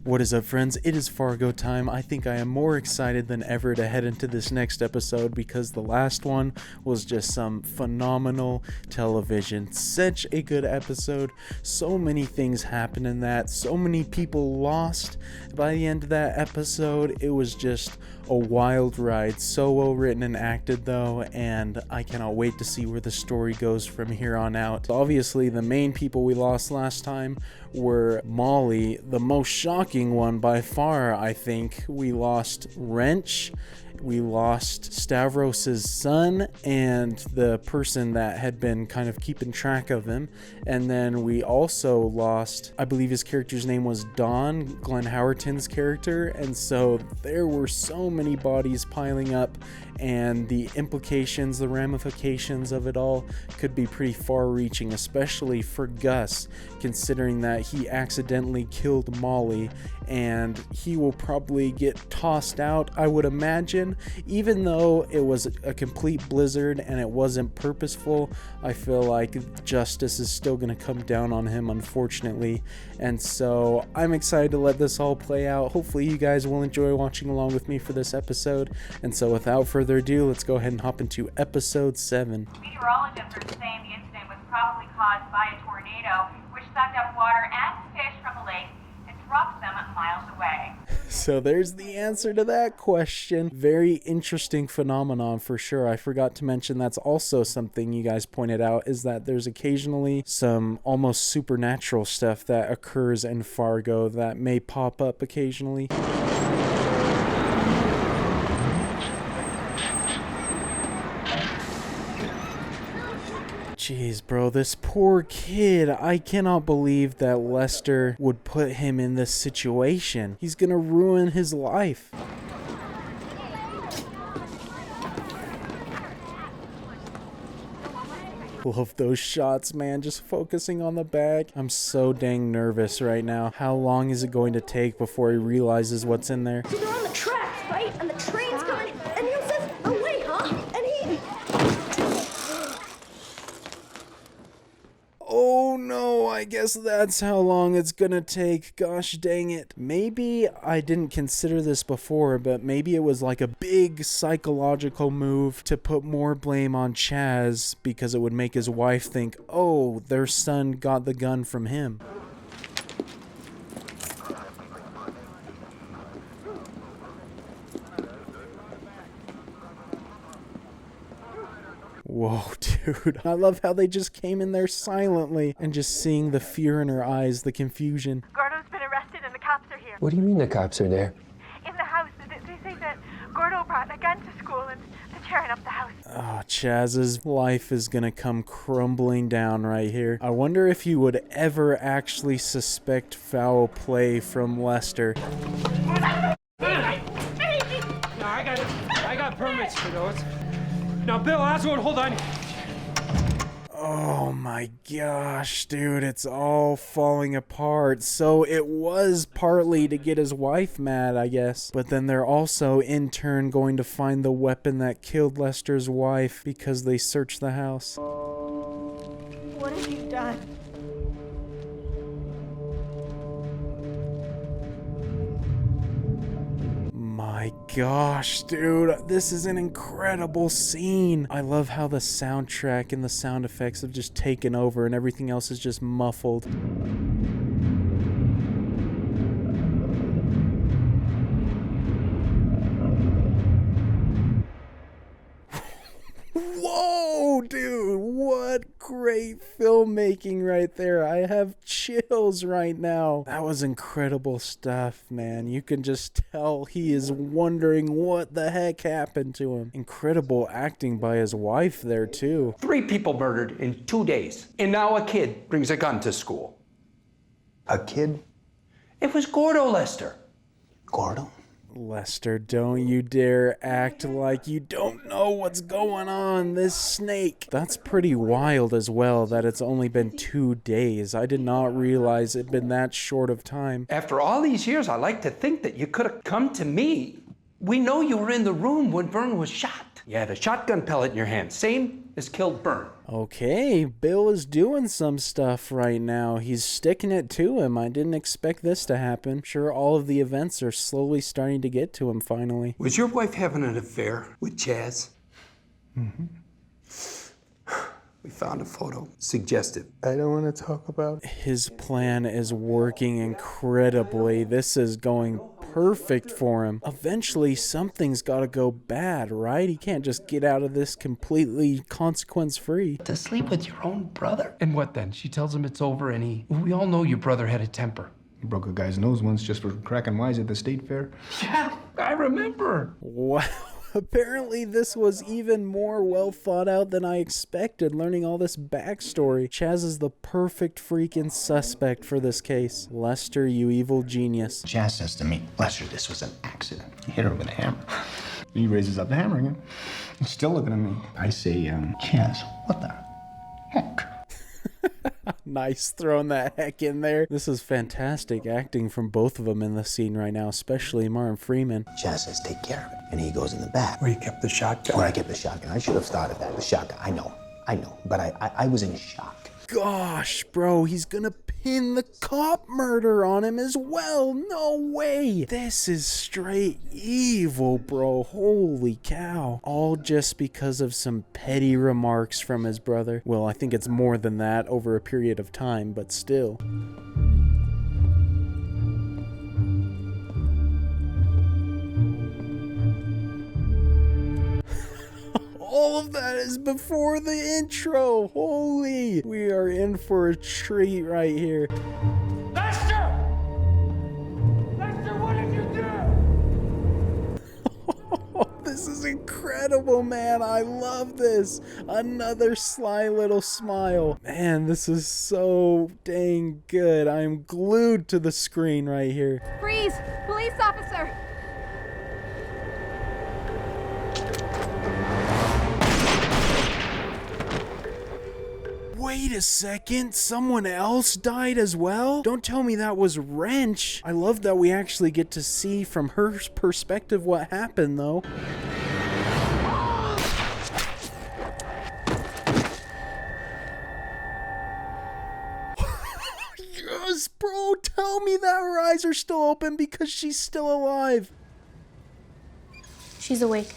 What is up, friends? It is Fargo time. I think I am more excited than ever to head into this next episode because the last one was just some phenomenal television. Such a good episode. So many things happened in that. So many people lost. By the end of that episode, it was just a wild ride. So well written and acted though, and I cannot wait to see where the story goes from here on out. Obviously, the main people we lost last time were Molly, the most shocking one by far. I think we lost Wrench, we lost Stavros's son and the person that had been kind of keeping track of him, and then we also lost, I believe his character's name was Don, Glenn Howerton's character. And so there were so many bodies piling up, and the implications, the ramifications of it all could be pretty far-reaching, especially for Gus, considering that he accidentally killed Molly, and he will probably get tossed out, I would imagine. Even though it was a complete blizzard and it wasn't purposeful, I feel like justice is still going to come down on him, unfortunately. And so I'm excited to let this all play out. Hopefully you guys will enjoy watching along with me for this episode. And so without further ado, let's go ahead and hop into episode 7. Meteorologists are saying the incident was probably caused by a tornado, which sucked up water and fish from the lake and dropped them miles away. So there's the answer to that question. Very interesting phenomenon for sure. I forgot to mention that's also something you guys pointed out, is that there's occasionally some almost supernatural stuff that occurs in Fargo that may pop up occasionally. Jeez, bro, this poor kid. I cannot believe that Lester would put him in this situation. He's gonna ruin his life. Love those shots, man. Just focusing on the bag. I'm so dang nervous right now. How long is it going to take before he realizes what's in there? So they're on the tracks, right? And the train's coming, and he says, "Oh wait, huh?" And he... Oh no, I guess that's how long it's gonna take. Gosh dang it. Maybe I didn't consider this before, but maybe it was like a big psychological move to put more blame on Chaz because it would make his wife think, oh, their son got the gun from him. Whoa, dude. I love how they just came in there silently and just seeing the fear in her eyes, the confusion. Gordo's been arrested and the cops are here. What do you mean the cops are there? In the house, they say that Gordo brought a gun to school and they're tearing up the house. Oh, Chaz's life is gonna come crumbling down right here. I wonder if he would ever actually suspect foul play from Lester. No, I got permits for those. Now, Bill Oswald, hold on. Oh my gosh, dude, it's all falling apart. So it was partly to get his wife mad, I guess. But then they're also, in turn, going to find the weapon that killed Lester's wife because they searched the house. What have you done? My gosh, dude, this is an incredible scene. I love how the soundtrack and the sound effects have just taken over and everything else is just muffled. Whoa, dude, what great filmmaking right there. I have chills right now. That was incredible stuff, man. You can just tell he is wondering what the heck happened to him. Incredible acting by his wife there, too. 3 people murdered in 2 days. And now a kid brings a gun to school. A kid? It was Gordo, Lester. Gordo? Lester, don't you dare act like you don't know what's going on. This snake. That's pretty wild as well that it's only been 2 days. I did not realize it'd been that short of time. After all these years, I like to think that you could have come to me. We know you were in the room when Vern was shot. You had a shotgun pellet in your hand. Same is killed Byrne. Okay, Bill is doing some stuff right now. He's sticking it to him. I didn't expect this to happen. Sure, all of the events are slowly starting to get to him finally. Was your wife having an affair with Chaz? Mm-hmm. We found a photo. Suggestive. I don't want to talk about. His plan is working incredibly. This is going perfect for him. Eventually, something's got to go bad, right? He can't just get out of this completely consequence-free. To sleep with your own brother? And what then? She tells him it's over and we all know your brother had a temper. He broke a guy's nose once just for cracking wise at the state fair. Yeah, I remember. Wow. Apparently this was even more well thought out than I expected, learning all this backstory. Chaz is the perfect freaking suspect for this case. Lester, you evil genius. Chaz says to me, Lester, this was an accident. He hit her with a hammer. He raises up the hammer again. He's still looking at me. I say, Chaz, what the heck? Nice throwing that heck in there. This is fantastic acting from both of them in the scene right now, especially Martin Freeman. Chaz says, take care of it. And he goes in the back. Where you kept the shotgun? Where I kept the shotgun. I should have thought of that. The shotgun. I know. But I was in shock. Gosh, bro, he's gonna pin the cop murder on him as well. No way. This is straight evil, bro. Holy cow. All just because of some petty remarks from his brother. Well, I think it's more than that over a period of time, but still. All of that is before the intro. Holy, we are in for a treat right here. Lester! Lester, what did you do? This is incredible, man. I love this. Another sly little smile. Man, this is so dang good. I am glued to the screen right here. Freeze! Police officer! Wait a second, someone else died as well? Don't tell me that was Wrench. I love that we actually get to see from her perspective what happened though. Yes, bro, tell me that her eyes are still open because she's still alive. She's awake.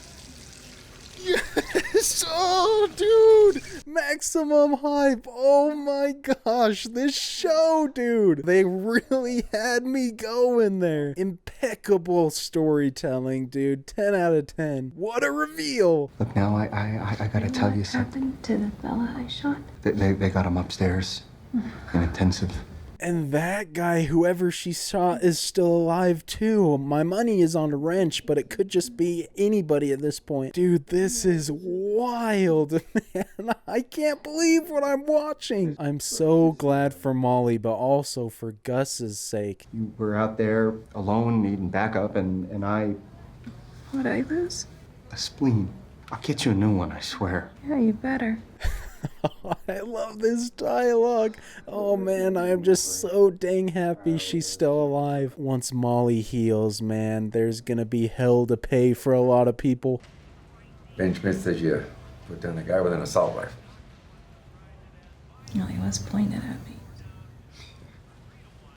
Yes! Oh, dude! Maximum hype! Oh my gosh, this show, dude! They really had me going there. Impeccable storytelling, dude. 10 out of 10. What a reveal! Look, now, I gotta tell you something. What happened to the fella I shot? They got him upstairs in intensive. And that guy, whoever she shot, is still alive too. My money is on Wrench, but it could just be anybody at this point. Dude, this is wild, man. I can't believe what I'm watching. I'm so glad for Molly, but also for Gus's sake. You were out there alone, needing backup, and I... What'd I lose? A spleen. I'll get you a new one, I swear. Yeah, you better. I love this dialogue. Oh man, I am just so dang happy she's still alive. Once Molly heals, man, there's gonna be hell to pay for a lot of people. Ben Schmidt says you put down a guy with an assault rifle. No, he was pointed at me.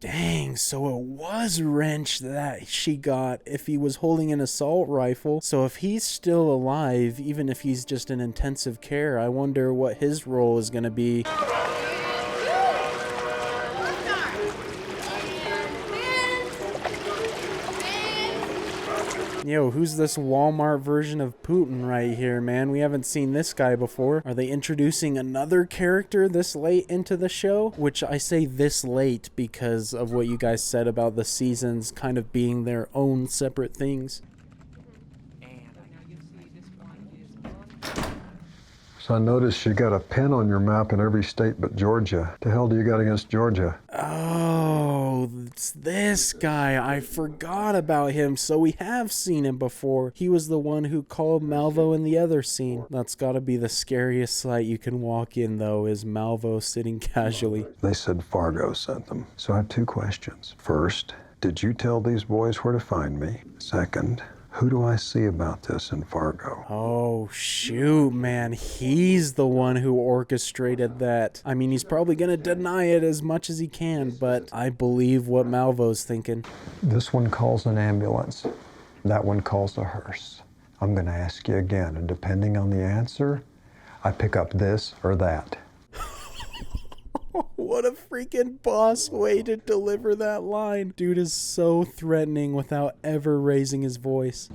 Dang, so it was Wrench that she got if he was holding an assault rifle. So if he's still alive, even if he's just in intensive care, I wonder what his role is going to be. Yo, who's this Walmart version of Putin right here, man? We haven't seen this guy before. Are they introducing another character this late into the show? Which I say this late because of what you guys said about the seasons kind of being their own separate things. So I noticed you got a pin on your map in every state but Georgia. The hell do you got against Georgia? Oh, it's this guy. I forgot about him. So we have seen him before. He was the one who called Malvo in the other scene. That's got to be the scariest sight you can walk in, though, is Malvo sitting casually. They said Fargo sent them. So I have two questions. First, did you tell these boys where to find me? Second, Who do I see about this in Fargo? Oh, shoot, man. He's the one who orchestrated that. I mean, he's probably gonna deny it as much as he can, but I believe what Malvo's thinking. This one calls an ambulance. That one calls a hearse. I'm gonna ask you again, and depending on the answer, I pick up this or that. What a freaking boss way to deliver that line. Dude is so threatening without ever raising his voice.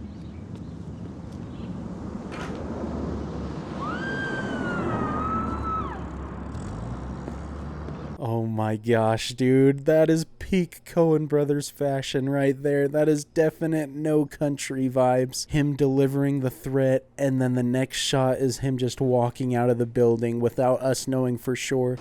Oh my gosh, dude. That is peak Coen Brothers fashion right there. That is definite No Country vibes. Him delivering the threat, and then the next shot is him just walking out of the building without us knowing for sure.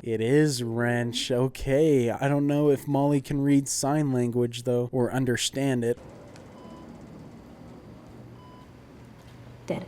It is wrench. Okay. I don't know if Molly can read sign language, though, or understand it. Dead.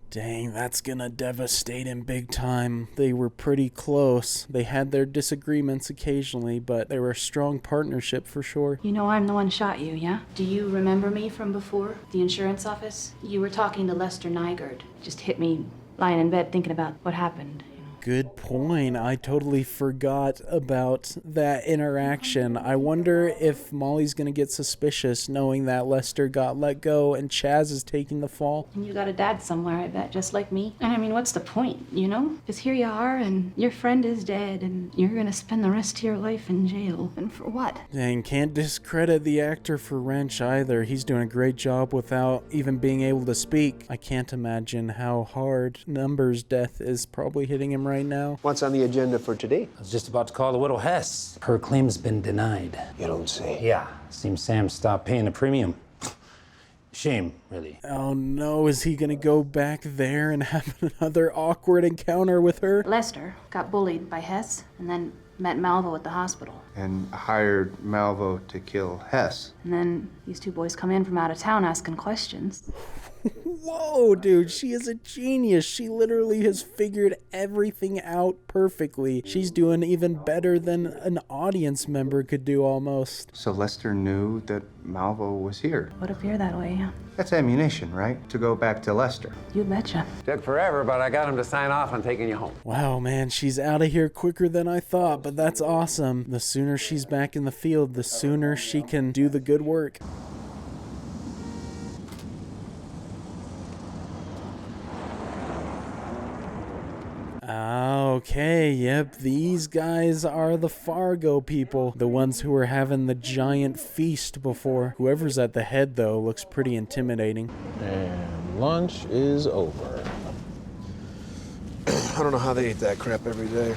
Dang, that's gonna devastate him big time. They were pretty close. They had their disagreements occasionally, but they were a strong partnership for sure. You know I'm the one shot you, yeah? Do you remember me from before? The insurance office? You were talking to Lester Nygaard. Just hit me lying in bed thinking about what happened. Good point. I totally forgot about that interaction. I wonder if Molly's gonna get suspicious knowing that Lester got let go and Chaz is taking the fall. And you got a dad somewhere, I bet, just like me. And I mean, what's the point, you know? Because here you are, and your friend is dead, and you're gonna spend the rest of your life in jail. And for what? Dang, can't discredit the actor for Wrench either. He's doing a great job without even being able to speak. I can't imagine how hard Number's death is probably hitting him right now. What's on the agenda for today? I was just about to call the widow Hess. Her claim's been denied. You don't say. Yeah. Seems Sam stopped paying the premium. Shame, really. Oh no, is he gonna go back there and have another awkward encounter with her? Lester got bullied by Hess and then met Malvo at the hospital. And hired Malvo to kill Hess. And then these two boys come in from out of town asking questions. Whoa, dude, she is a genius. She literally has figured everything out perfectly. She's doing even better than an audience member could do almost. So Lester knew that Malvo was here. Would appear that way, yeah. That's ammunition, right? To go back to Lester. You betcha. Took forever, but I got him to sign off on taking you home. Wow, man, she's out of here quicker than I thought, but that's awesome. The sooner she's back in the field, the sooner she can do the good work. Okay, yep, these guys are the Fargo people, the ones who were having the giant feast before. Whoever's at the head, though, looks pretty intimidating. And lunch is over. I don't know how they eat that crap every day.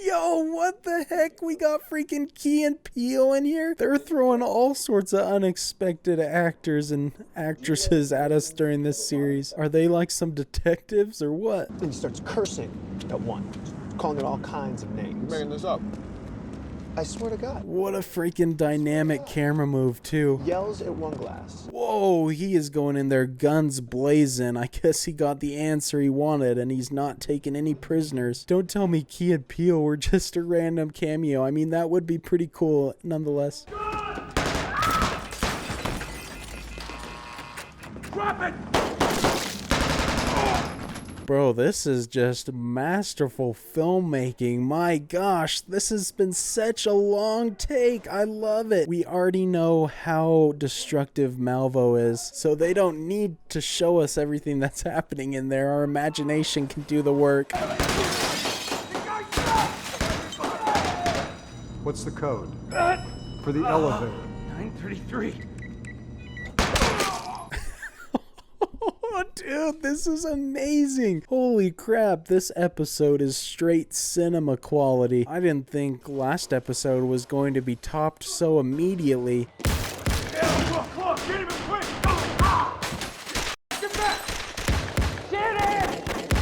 Yo, what the heck? We got freaking Key and Peele in here? They're throwing all sorts of unexpected actors and actresses at us during this series. Are they like some detectives or what? Then he starts cursing at one, calling it all kinds of names. Making this up. I swear to God. What a freaking dynamic camera move, too. Yells at one glass. Whoa, he is going in there guns blazing. I guess he got the answer he wanted and he's not taking any prisoners. Don't tell me Key and Peele were just a random cameo. I mean, that would be pretty cool nonetheless. Drop it! Bro, this is just masterful filmmaking. My gosh, this has been such a long take. I love it. We already know how destructive Malvo is, so they don't need to show us everything that's happening in there. Our imagination can do the work. What's the code? For the elevator. 933. Oh, dude, this is amazing. Holy crap, this episode is straight cinema quality. I didn't think last episode was going to be topped so immediately. Yeah, come on, get him in quick! Get back! Get it!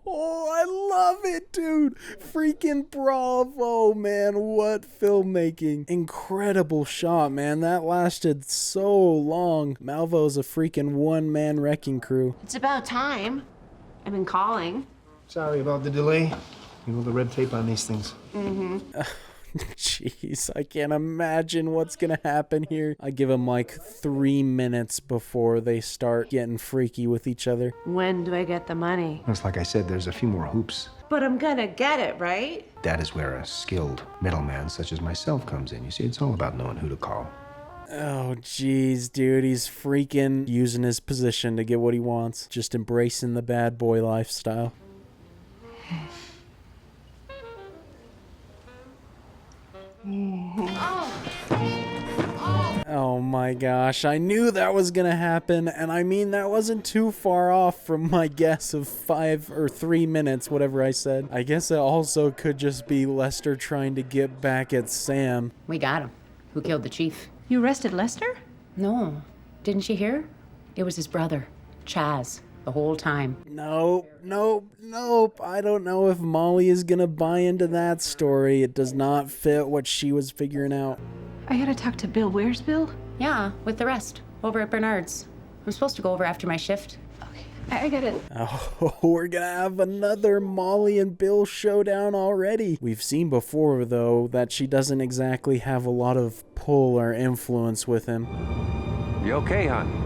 Oh, I love it, dude. Freaking bravo, man. What filmmaking. Incredible shot, man. That lasted so long. Malvo's a freaking one-man wrecking crew. It's about time. I've been calling. Sorry about the delay. You know the red tape on these things. Mm-hmm. Jeez, I can't imagine what's gonna happen here. I give them like 3 minutes before they start getting freaky with each other. When do I get the money? It's like I said, there's a few more hoops. But I'm gonna get it, right? That is where a skilled middleman such as myself comes in. You see, it's all about knowing who to call. Oh, jeez, dude. He's freaking using his position to get what he wants. Just embracing the bad boy lifestyle. Oh my gosh, I knew that was gonna happen, and I mean that wasn't too far off from my guess of 5 or 3 minutes, whatever I said. I guess it also could just be Lester trying to get back at Sam. We got him. Who killed the chief? You arrested Lester? No. Didn't you hear? It was his brother, Chaz, the whole time. Nope. I don't know if Molly is gonna buy into that story. It does not fit what she was figuring out. I gotta talk to Bill. Where's Bill? Yeah, with the rest. Over at Bernard's. I'm supposed to go over after my shift. Okay, I got it. Oh, we're gonna have another Molly and Bill showdown already. We've seen before, though, that she doesn't exactly have a lot of pull or influence with him. You okay, hon?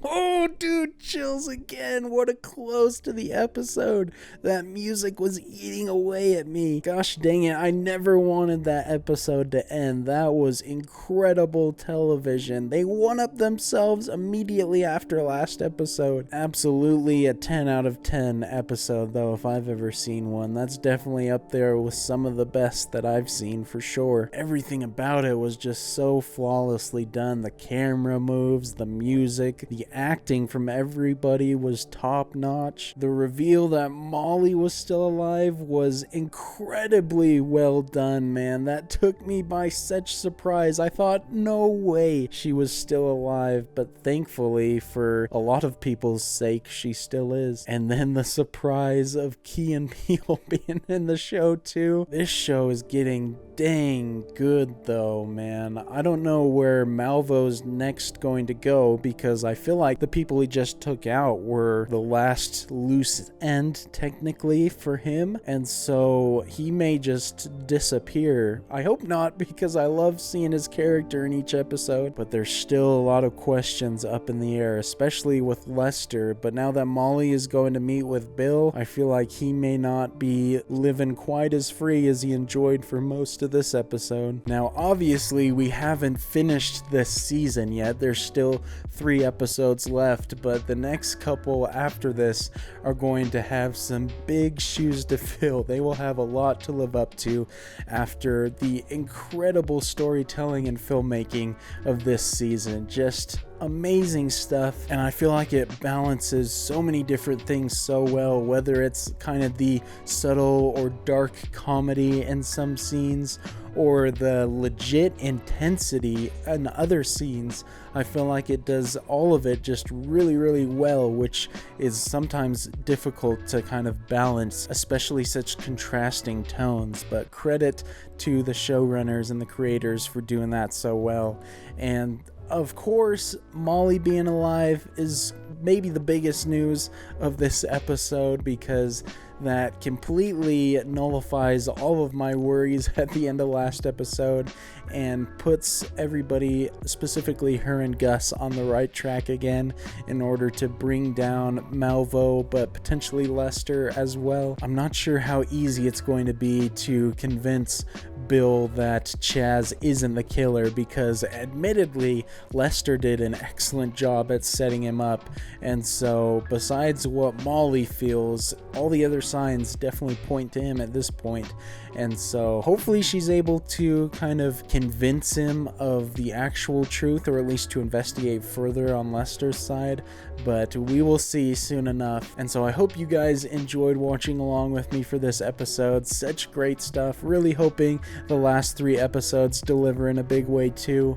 Oh, dude, chills again. What a close to the episode. That music was eating away at me. Gosh dang it, I never wanted that episode to end. That was incredible television. They one-up themselves immediately after last episode. Absolutely a 10 out of 10 episode, though, if I've ever seen one. That's definitely up there with some of the best that I've seen, for sure. Everything about it was just so flawlessly done. The camera moves, the music, the acting from everybody was top notch. The reveal that Molly was still alive was incredibly well done, man. That took me by such surprise. I thought, no way she was still alive, but thankfully, for a lot of people's sake, she still is. And then the surprise of Key and Peele being in the show too. This show is getting dang good though, man. I don't know where Malvo's next going to go, because I feel like the people he just took out were the last loose end technically for him, and so he may just disappear. I hope not, because I love seeing his character in each episode, but there's still a lot of questions up in the air, especially with Lester. But now that Molly is going to meet with Bill, I feel like he may not be living quite as free as he enjoyed for most of this episode. Now obviously we haven't finished this season yet. There's still 3 episodes left, but the next couple after this are going to have some big shoes to fill. They will have a lot to live up to after the incredible storytelling and filmmaking of this season. Just amazing stuff, and I feel like it balances so many different things so well, whether it's kind of the subtle or dark comedy in some scenes or the legit intensity in other scenes. I feel like it does all of it just really well, which is sometimes difficult to kind of balance, especially such contrasting tones. But credit to the showrunners and the creators for doing that so well. And of course, Molly being alive is maybe the biggest news of this episode, because that completely nullifies all of my worries at the end of last episode and puts everybody, specifically her and Gus, on the right track again in order to bring down Malvo, but potentially Lester as well. I'm not sure how easy it's going to be to convince Bill that Chaz isn't the killer, because admittedly Lester did an excellent job at setting him up, and so besides what Molly feels, all the other signs definitely point to him at this point. And so hopefully she's able to kind of convince him of the actual truth, or at least to investigate further on Lester's side, but we will see soon enough. And so I hope you guys enjoyed watching along with me for this episode. Such great stuff. Really hoping the last 3 episodes deliver in a big way too.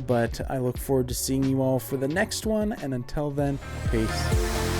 But I look forward to seeing you all for the next one, and until then, peace.